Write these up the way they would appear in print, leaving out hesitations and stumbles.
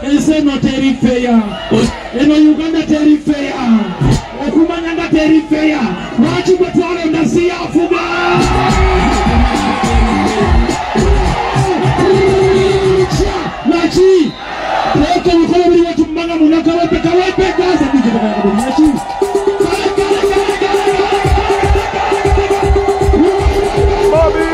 Ese no terifeya. Eno Uganda terifeya. Okumanyanga terifeya. Wachi kwetwalo ndasi ya fuga. Nachi. Teka mkono mli watu mbanga munaka wepe gaza. Nachi. Bobby.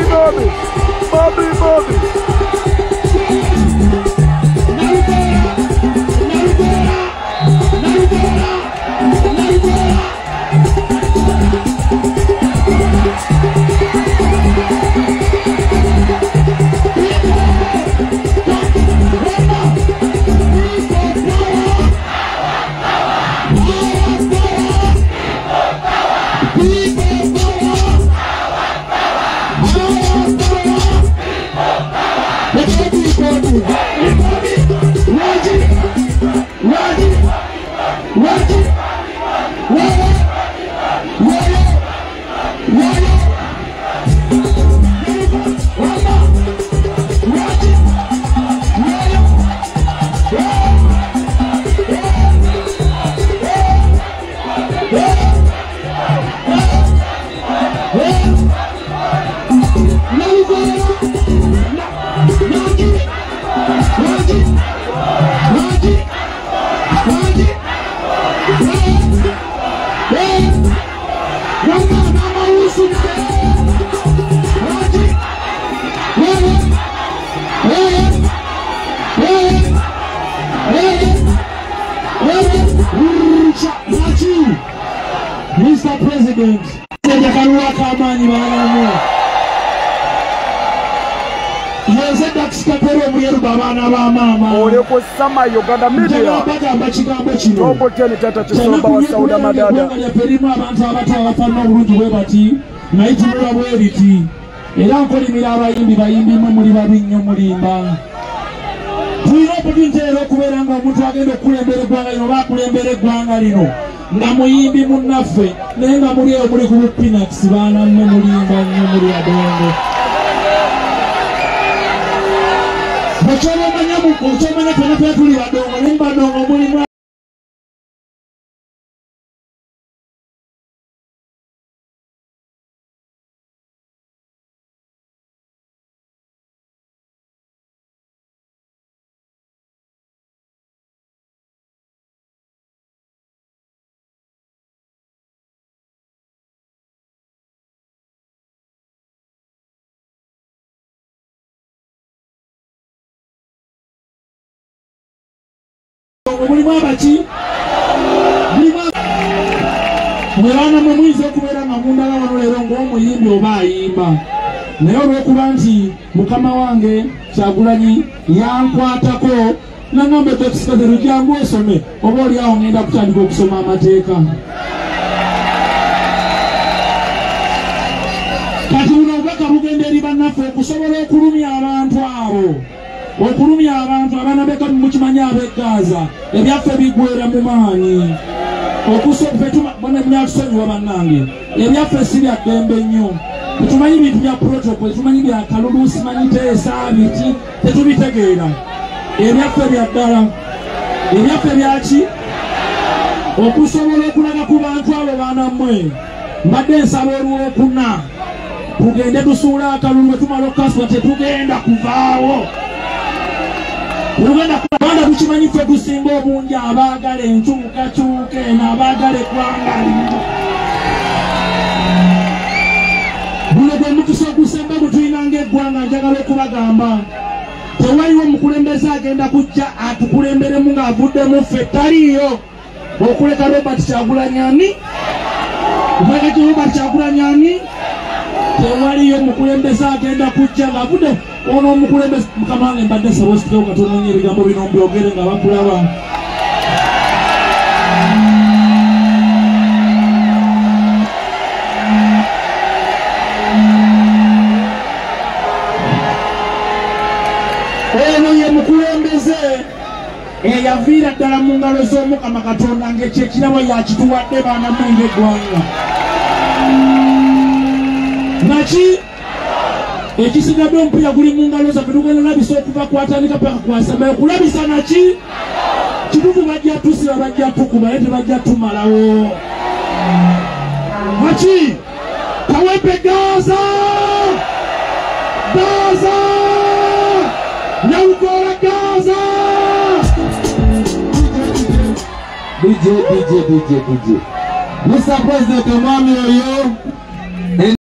Mr. President, Sama Uganda media. Tobo teni tata Chisomba wa Sauda Madada. Nga muyimbi munnaffe naye nga muli eyo muli ku Peanuts baana mme mulimba nnyo muli adongo okyomanya fena tuli badongo naye badongo mulimu abaki mwerana mumwize okubeera nga mundala wano leero ng'omuyimbi oba ayimba naye olw'okuba nti mukama wange Kyagulanyi yankwatako nangamba etekisikazero jangu osome oba oli awo ngenda kutandika okusoma amateeka kati buno obubaka bugenda eri bannaffe okusobola okulumya abantu abo okulumya abantu abaana beka mukimanya ab'egaza ebyaffe bigwera mu maanyi okusobonebunyatusonyiwa bannange ebyaffe si bya ddembe nnyo tetumanyi bintu bya protocol tetumanyi bya kalulu simanyi teesaabiti tetubitegeera ebyaffe bya ddala ebyaffe byaki okusobola okulaga ku bantu abo baana mmwe mbadde nsaba olwokuna tugende tusuula akalulu bwe tumala okukasuka tetugenda kuvaawo Uganda kubanda kuchimanyi ffe tusinga obungi abaagala enkyukakyuka eno abaagala eggwanga lino guno gwe mukisa ogusemba gutuyinanga eggwanga njagala okubagamba tewaliwo omukulembeze agenda kujja atukulemberemu ng'avuddemu ffe taliyo okuleka Robert Kyagulanyi okuleka Robert Kyagulanyi tewaliyo omukulembeze agenda kujja ng'avudde ono omukulembeze mukama wange mbadde nsaba ositukewo katono nnyo ebigambo bino mbyogere nga bakulaba ono ye mukulembeze eyaviira ddala mu ngalo z'omukama Katonda ng'ekyo ekirabo yakituwadde baana mmwe ng'eggwanga naki ekisigadde omupiira guli mu ngalo zaffe tugenda labisa okuva kwatandika paka kwasamayo kulabisa naki kituufu bajja tusiba bajja tukuba naye tebajja tumalawo maki Kawempe Gaza Nyawukola Gaza DJ Mr. President omwami oyo